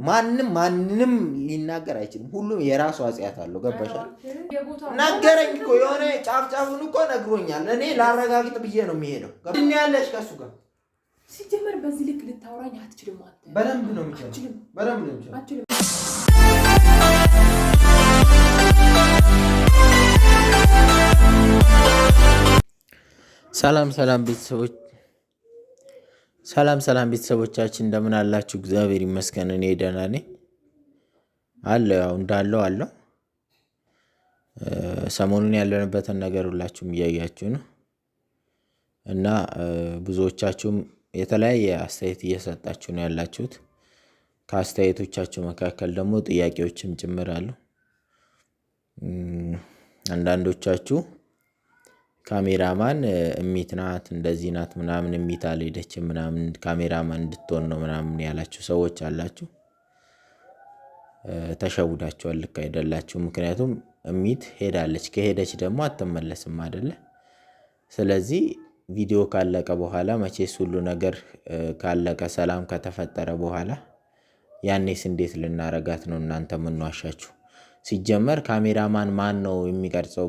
ማንንም ሊናገር አይችልም። ሁሉም የራሱ ኃጢአት አለው። ገባሻል? ነገረኝ እኮ የሆነ ጫፍጫፉን እኮ ነግሮኛል። እኔ ላረጋግጥ ብዬ ነው የሚሄደው። ምን ያለሽ ከሱ ጋር ሲጀመር በዚህ ልክ ልታወራኝ አትችልም። በደንብ ነው የምችለው። በደንብ ነው የምችለው። ሰላም ቤተሰቦቻችን እንደምን አላችሁ? እግዚአብሔር ይመስገን እኔ ደህና ነኝ አለው። ያው እንዳለው አለው። ሰሞኑን ያለንበትን ነገር ሁላችሁም እያያችሁ ነው እና ብዙዎቻችሁም የተለያየ አስተያየት እየሰጣችሁ ነው ያላችሁት። ከአስተያየቶቻችሁ መካከል ደግሞ ጥያቄዎችም ጭምር አሉ። አንዳንዶቻችሁ ካሜራማን እሚት ናት እንደዚህ ናት ምናምን እሚት አልሄደችም ምናምን ካሜራማን እንድትሆን ነው ምናምን ያላችሁ ሰዎች አላችሁ። ተሸውዳችኋል። ልክ አይደላችሁ። ምክንያቱም እሚት ሄዳለች፣ ከሄደች ደግሞ አትመለስም አይደለ? ስለዚህ ቪዲዮ ካለቀ በኋላ መቼስ ሁሉ ነገር ካለቀ ሰላም ከተፈጠረ በኋላ ያኔስ እንዴት ልናረጋት ነው እናንተ ምንዋሻችሁ? ሲጀመር ካሜራማን ማን ነው የሚቀርጸው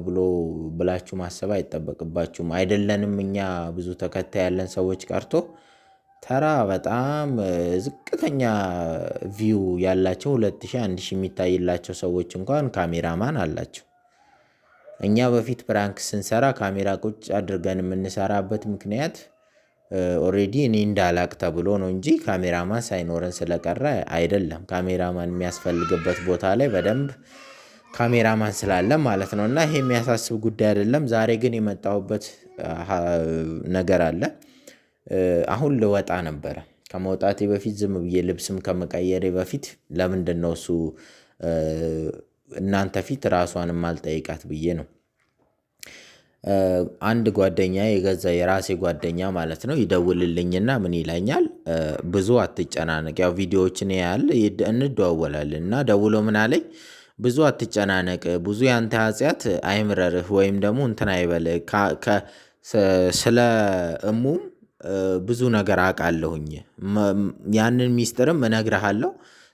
ብላችሁ ማሰብ አይጠበቅባችሁም። አይደለንም እኛ ብዙ ተከታይ ያለን ሰዎች ቀርቶ ተራ በጣም ዝቅተኛ ቪው ያላቸው 2000 1000 የሚታይላቸው ሰዎች እንኳን ካሜራማን አላቸው። እኛ በፊት ፕራንክ ስንሰራ ካሜራ ቁጭ አድርገን የምንሰራበት ምክንያት ኦሬዲ እኔ እንዳላቅ ተብሎ ነው እንጂ ካሜራማን ሳይኖረን ስለቀረ አይደለም። ካሜራማን የሚያስፈልግበት ቦታ ላይ በደንብ ካሜራማን ስላለ ማለት ነው። እና ይሄ የሚያሳስብ ጉዳይ አይደለም። ዛሬ ግን የመጣሁበት ነገር አለ። አሁን ልወጣ ነበረ። ከመውጣቴ በፊት ዝም ብዬ ልብስም ከመቀየሬ በፊት ለምንድን ነው እሱ እናንተ ፊት ራሷንም አልጠይቃት ብዬ ነው። አንድ ጓደኛ የገዛ የራሴ ጓደኛ ማለት ነው ይደውልልኝና ምን ይለኛል፣ ብዙ አትጨናነቅ፣ ያው ቪዲዮዎችን ያያል እንደዋወላለን እና ደውሎ ምን አለኝ፣ ብዙ አትጨናነቅ፣ ብዙ ያንተ ኃጢአት አይምረርህ ወይም ደግሞ እንትን አይበልህ፣ ስለ እሙም ብዙ ነገር አውቃለሁኝ፣ ያንን ሚስጥርም እነግርሃለሁ፣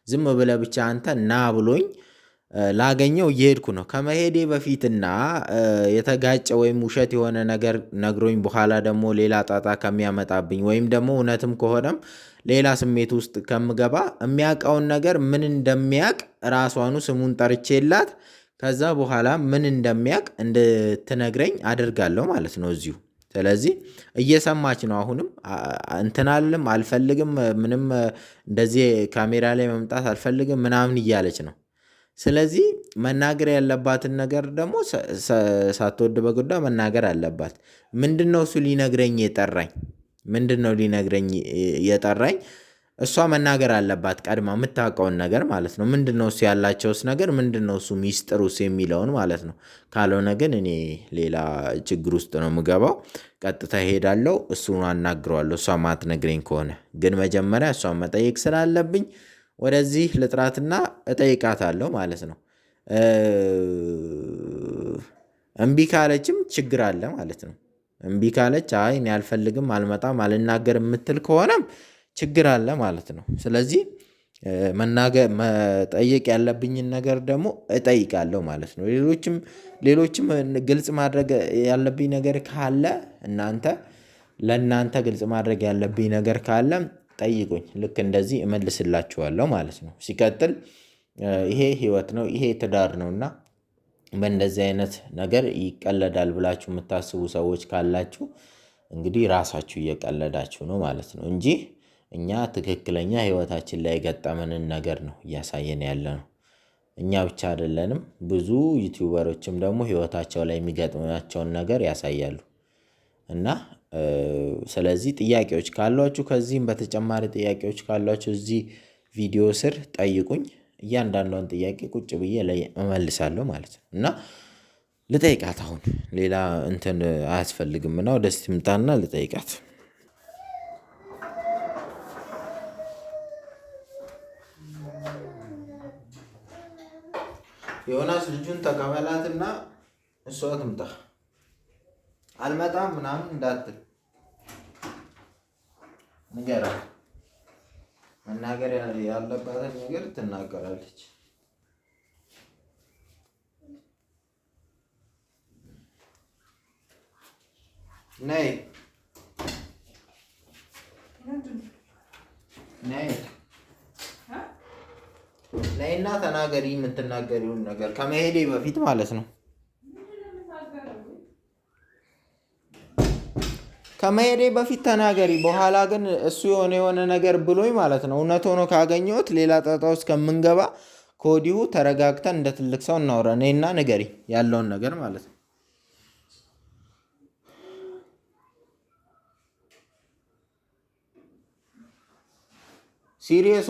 ዝም ብለህ ብቻ አንተ ና ብሎኝ ላገኘው እየሄድኩ ነው። ከመሄዴ በፊትና የተጋጨ ወይም ውሸት የሆነ ነገር ነግሮኝ በኋላ ደግሞ ሌላ ጣጣ ከሚያመጣብኝ ወይም ደግሞ እውነትም ከሆነም ሌላ ስሜት ውስጥ ከምገባ የሚያውቀውን ነገር ምን እንደሚያውቅ ራሷኑ ስሙን ጠርቼላት ከዛ በኋላ ምን እንደሚያውቅ እንድትነግረኝ አድርጋለሁ ማለት ነው እዚሁ። ስለዚህ እየሰማች ነው። አሁንም እንትናልም አልፈልግም፣ ምንም እንደዚህ ካሜራ ላይ መምጣት አልፈልግም ምናምን እያለች ነው። ስለዚህ መናገር ያለባትን ነገር ደግሞ ሳትወድ በግዷ መናገር አለባት። ምንድነው እሱ ሊነግረኝ የጠራኝ? ምንድነው ሊነግረኝ የጠራኝ? እሷ መናገር አለባት ቀድማ የምታውቀውን ነገር ማለት ነው። ምንድነው እሱ ያላቸውስ ነገር ምንድነው እሱ ሚስጥሩስ የሚለውን ማለት ነው። ካልሆነ ግን እኔ ሌላ ችግር ውስጥ ነው የምገባው። ቀጥታ ሄዳለሁ፣ እሱን አናግረዋለሁ እሷ ማትነግረኝ ከሆነ። ግን መጀመሪያ እሷን መጠየቅ ስላለብኝ ወደዚህ ልጥራትና እጠይቃታለሁ ማለት ነው። እምቢ ካለችም ችግር አለ ማለት ነው። እምቢ ካለች አይ እኔ አልፈልግም፣ አልመጣም፣ አልናገርም የምትል ከሆነም ችግር አለ ማለት ነው። ስለዚህ መጠየቅ ያለብኝን ነገር ደግሞ እጠይቃለሁ ማለት ነው። ሌሎችም ግልጽ ማድረግ ያለብኝ ነገር ካለ ለእናንተ ግልጽ ማድረግ ያለብኝ ነገር ካለ ጠይቁኝ። ልክ እንደዚህ እመልስላችኋለሁ ማለት ነው። ሲቀጥል ይሄ ህይወት ነው፣ ይሄ ትዳር ነውና በእንደዚህ አይነት ነገር ይቀለዳል ብላችሁ የምታስቡ ሰዎች ካላችሁ እንግዲህ ራሳችሁ እየቀለዳችሁ ነው ማለት ነው እንጂ እኛ ትክክለኛ ህይወታችን ላይ የገጠመንን ነገር ነው እያሳየን ያለ ነው። እኛ ብቻ አይደለንም፣ ብዙ ዩቲዩበሮችም ደግሞ ህይወታቸው ላይ የሚገጥማቸውን ነገር ያሳያሉ። እና ስለዚህ ጥያቄዎች ካሏችሁ ከዚህም በተጨማሪ ጥያቄዎች ካሏችሁ እዚህ ቪዲዮ ስር ጠይቁኝ። እያንዳንዷን ጥያቄ ቁጭ ብዬ ላይ እመልሳለሁ ማለት ነው። እና ልጠይቃት አሁን ሌላ እንትን አያስፈልግምና ወደ እስቲ ምጣና ልጠይቃት። ዮናስ ልጁን ተቀበላትና እሷ ትምጣ። አልመጣም ምናምን እንዳትል ንገራት። መናገር ያለባትን ነገር ትናገራለች። ነይ ነይና ተናገሪ፣ የምትናገሪውን ነገር ከመሄዴ በፊት ማለት ነው። ከመሄዴ በፊት ተናገሪ። በኋላ ግን እሱ የሆነ ነገር ብሎኝ ማለት ነው እውነት ሆኖ ካገኘሁት ሌላ ጣጣ ውስጥ ከምንገባ ከወዲሁ ተረጋግተን እንደ ትልቅ ሰው እናውራ። ነይና ንገሪ ያለውን ነገር ማለት ነው። ሲሪየስ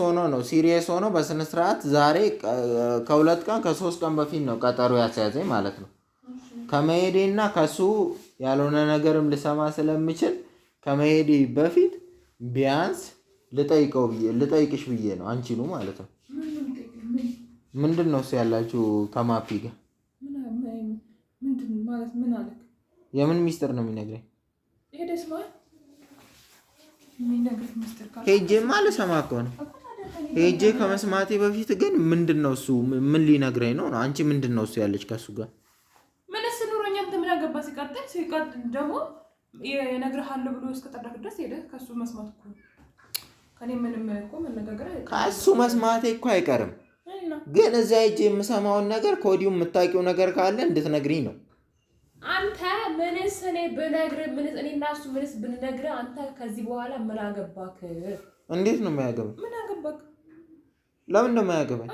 ሆኖ በስነ ስርዓት ዛሬ ከ2 ቀን ከ3 ቀን በፊት ነው ቀጠሮ ያስያዘኝ ማለት ነው። ከመሄዴና ከሱ ያልሆነ ነገርም ልሰማ ስለምችል ከመሄዴ በፊት ቢያንስ ልጠይቅሽ ብዬ ነው። አንቺኑ ማለት ነው። ምንድን ነው እሱ ያላችሁ ከማፒ ጋር የምን ሚስጥር ነው የሚነግረኝ? ሄጄማ ልሰማ እኮ ነው። ሄጄ ከመስማቴ በፊት ግን ምንድን ነው እሱ ምን ሊነግረኝ ነው? አንቺ ምንድን ነው እሱ ያለች ከሱ ጋር ምንስ ኑሮኛ ምን አገባ? ሲቀጥል ደግሞ የነግርሃለሁ ብሎ እስከጠራክ ድረስ ሄደህ ከሱ መስማት እኮ ከኔ ምንም እኮ መነጋገር አይደለም። ከሱ መስማቴ እኮ አይቀርም፣ ግን እዛ ሄጄ የምሰማውን ነገር ከወዲሁ የምታውቂው ነገር ካለ እንድትነግሪኝ ነው። አንተ ምንስ እኔ ብነግርህ ምንስ እኔ እና እሱ ምንስ ብንነግርህ አንተ ከዚህ በኋላ ምን አገባክ? እንዴት ነው የማያገባኝ? ምን አገባክ? ለምን ነው የማያገባኝ?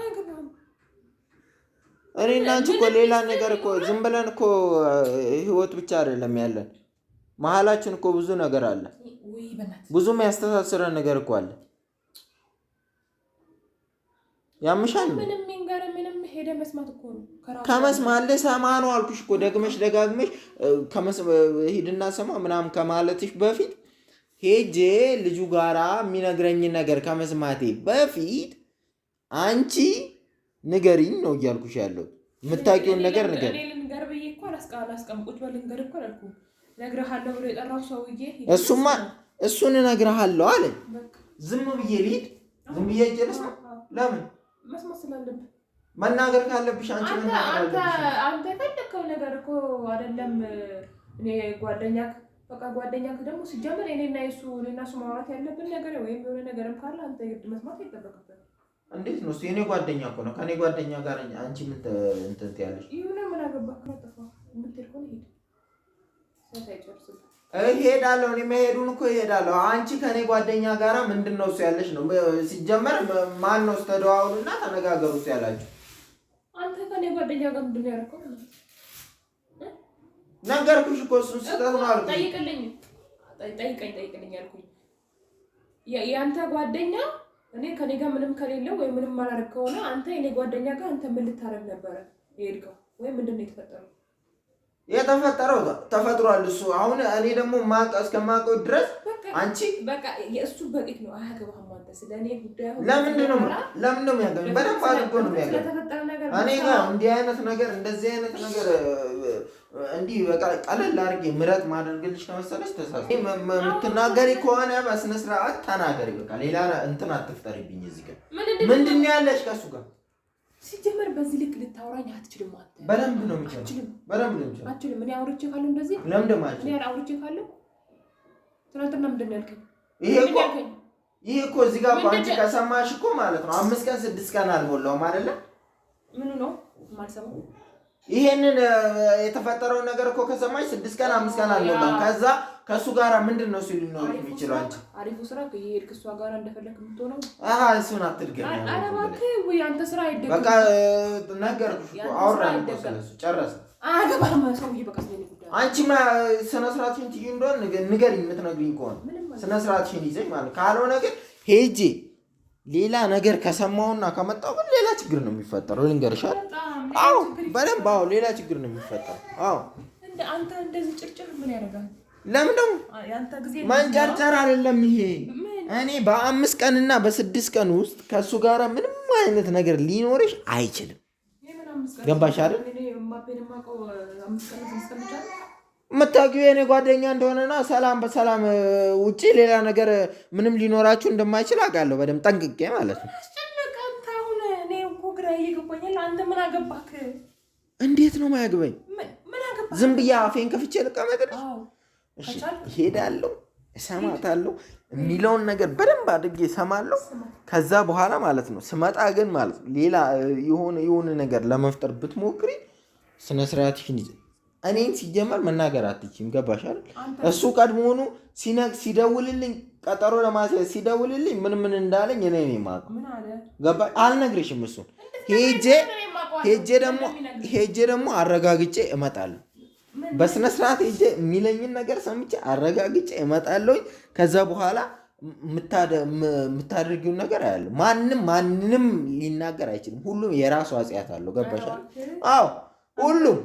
እኔ እና አንቺ እኮ ሌላ ነገር እኮ ዝም ብለን እኮ ህይወት ብቻ አይደለም ያለን፣ መሀላችን እኮ ብዙ ነገር አለ። ብዙ የሚያስተሳስረን ነገር እኮ አለ። ያምሻል። ምንም ሄደ መስማት እኮ ነው። ከመስማት ልሰማ ነው አልኩሽ እኮ ደግመሽ ደጋግመሽ ሂድና ሰማ ምናምን ከማለትሽ በፊት ሄጄ ልጁ ጋራ የሚነግረኝ ነገር ከመስማቴ በፊት አንቺ ንገሪኝ ነው እያልኩሽ ያለው። የምታውቂውን ነገር ንገሪኝ። እሱን እነግርሃለሁ አለ። ዝም ብዬ ልሂድ? ዝም ብዬ ጀልስ ነው? ለምን መስማት ስላለብህ መናገር ካለብሽ አንቺ አንተ የፈለከው ነገር እኮ አይደለም። እኔ ጓደኛክ ደግሞ ሲጀምር እኔና እሱ ማውራት ያለብን ነገር ወይም የሆነ ነገርም ካለ አንተ መስማት አይጠበቅብህም። እንዴት ነው? የኔ ጓደኛ እኮ ነው። ከኔ ጓደኛ ጋር አንቺ ምን እንትን ትያለሽ? ይሁን ምን አገባህ? ከተፋ እንድትሄድ ከሆነ ሂድ። ሳይጨርስልህ እሄዳለሁ። እኔ መሄዱን እኮ እሄዳለሁ። አንቺ ከኔ ጓደኛ ጋራ ምንድን ነው እሱ ያለሽ ነው? ሲጀመር ማን ነው? ተደዋውሉና ተነጋገሩ እሱ ያላችሁ። አንተ ከኔ ጓደኛ ጋር ምንድን ነው ያደረከው? ነገርኩሽ እኮ እሱን ስጠት ነው አልኩኝ። ጠይቀኝ አልኩኝ። የአንተ ጓደኛ እኔ ከኔ ጋር ምንም ከሌለው ወይ ምንም ማላረግ ከሆነ አንተ የኔ ጓደኛ ጋር አንተ ምን ልታረግ ነበረ የሄድከው? ወይ ምንድን ነው የተፈጠረው? የተፈጠረው ተፈጥሯል። እሱ አሁን እኔ ደግሞ እስከማውቀው ድረስ አንቺ በቃ የእሱ በቂት ነው። አያገባህም አንተ ስለኔ ጉዳይ። ለምንድን ነው የሚያገባኝ? በደንብ አድርጎ ነው የሚያገባኝ። እኔ ጋር እንዲህ አይነት ነገር እንደዚህ አይነት ነገር እንዲህ በቃ ቀለል አድርጌ ምረጥ ማድረግልሽ ከመሰለሽ ተሳሳች። የምትናገሪ ከሆነ በስነ ስርዓት ተናገሪ። በቃ ሌላ እንትን አትፍጠሪብኝ። እዚህ ጋር ምንድን ነው ያለሽ ከእሱ ጋር? ሲጀመር በዚህ ልክ ልታወራኝ አትችልም። አንተ በደንብ ነው የምችለው። በደንብ ነው የምችለው። አትችልም። እኔ አውርቼ ካለው እንደዚህ ለምን ደማ አትችልም? እኔ አውርቼ ካለው ትናንትና ምንድን ነው ያልከኝ? ይሄ እኮ እዚህ ጋር እኮ አንቺ ከሰማሽ እኮ ማለት ነው 5 ቀን 6 ቀን አልሞላውም አይደለ? ምኑ ነው የማልሰማው? ይሄንን የተፈጠረውን ነገር እኮ ከሰማሽ 6 ቀን 5 ቀን አልሞላውም። ከዛ ከሱ ጋር ምንድን ነው ሲሉ ነው የሚችለው? አንቺ አሪፉ ስራ ከየሄድክ እሷ ጋር እንደፈለክ የምትሆነው። እሱን አትድገም። ኧረ እባክህ ወይ አንተ ስራ አይደለም። በቃ ነገርኩሽ እኮ አወራን እኮ ስለሱ ጨረስን። አያገባህም ሰውዬ። በቃ ስለኔ ጉዳይ አንቺማ ስነ ስርዓትሽን ትይዩ እንደሆነ ንገሪኝ። የምትነግሪኝ ከሆነ ስነ ስርዓትሽን ይዘሽ ማለት ካልሆነ ግን ሄጄ ሌላ ነገር ከሰማውና ከመጣው ግን ሌላ ችግር ነው የሚፈጠረው። ልንገርሻል። አዎ በደንብ አዎ፣ ሌላ ችግር ነው የሚፈጠረው። አዎ አንተ እንደዚህ ጭርጭር ምን ያደርጋል? ለምን ደግሞ መንጨርጨር አይደለም ይሄ። እኔ በ5 ቀንና በ6 ቀን ውስጥ ከሱ ጋር ምንም አይነት ነገር ሊኖርሽ አይችልም። ገባሽ አይደል? የምታውቂው የኔ ጓደኛ እንደሆነና ሰላም በሰላም ውጪ ሌላ ነገር ምንም ሊኖራችሁ እንደማይችል አውቃለሁ በደምብ ጠንቅቄ ማለት ነው። አሁን እኔ እኮ ግራ እየገባኝ አንተ ምን አገባክ? እንዴት ነው ማያግበኝ? ምን አገባክ? ዝም ብዬ አፌን ከፍቼ ልቀመጥ? እሺ እሄዳለሁ፣ እሰማታለሁ፣ የሚለውን ነገር በደንብ አድርጌ እሰማለሁ። ከዛ በኋላ ማለት ነው ስመጣ ግን ማለት ነው ሌላ የሆነ ነገር ለመፍጠር ብትሞክሪ ስነስርዓትሽን ይዘ እኔን ሲጀመር መናገር አትችይም። ገባሽ አይደል? እሱ ቀድሞውኑ ሲደውልልኝ ቀጠሮ ለማስያዝ ሲደውልልኝ ምን እንዳለኝ እኔ ነኝ የማውቀው። ገባሽ? አልነግርሽም። እሱን ሄጄ ደግሞ አረጋግጬ እመጣለሁ። በስነ ስርዓት ሄጄ የሚለኝን ነገር ሰምቼ አረጋግጬ እመጣለሁ። ከዛ በኋላ የምታደርጊውን ነገር አያለሁ። ማንንም ሊናገር አይችልም። ሁሉም የራሱ አጽያት አለው። ገባሽ? አዎ ሁሉም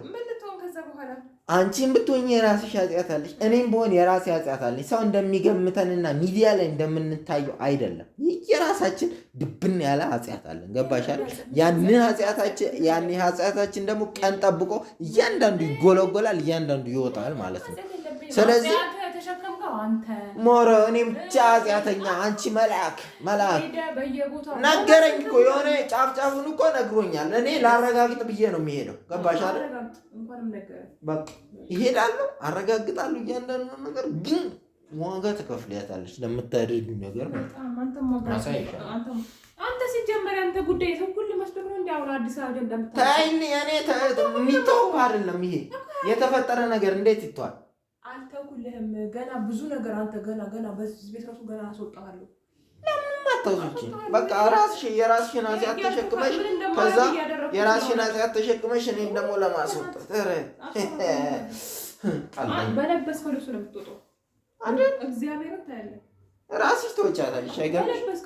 አንቺን ብትሆኝ የራስሽ ኃጢአት አለሽ፣ እኔም ብሆን የራሴ ኃጢአት አለኝ። ሰው እንደሚገምተንና ሚዲያ ላይ እንደምንታየው አይደለም። የራሳችን ድብን ያለ ኃጢአት አለን። ገባሻል? ያን ኃጢአታችን ደግሞ ቀን ጠብቆ እያንዳንዱ ይጎለጎላል፣ እያንዳንዱ ይወጣል ማለት ነው። ስለዚህ ሞረ እኔ ብቻ ኃጢአተኛ፣ አንቺ መልአክ ነገረኝ እኮ የሆነ ጫፍጫፉን እኮ ነግሮኛል። እኔ ላረጋግጥ ብዬ ነው የሚሄደው። ገባሽ አይደል? በቃ ይሄዳለሁ፣ አረጋግጣለሁ። እያንዳንዱ ነገር ግን ዋጋ ትከፍያታለሽ ለምታደርጊው ነገር። አንተ ሲጀመር አንተ ጉዳይ ሰው ሁሉ መስደብ ነው። እንዲያው አዲስ አበባ እንደምታ ታይኝ እኔ የሚተው አይደለም። ይሄ የተፈጠረ ነገር እንዴት ይተዋል? አልተውኩልህም። ገና ብዙ ነገር አንተ ገና በዚህ ቤት ራሱ ገና አስወጣሃለሁ። ለምን አታውቂ? በቃ የራስሽን ኃጢአት ተሸክመሽ ከዛ የራስሽን ኃጢአት ተሸክመሽ እኔን ደግሞ ለማስወጣት በለበስከው ልብስ ነው የምትወጣው። እግዚአብሔርን ታያለህ። ራስሽ ትወጫታለሽ። አይገርምሽ?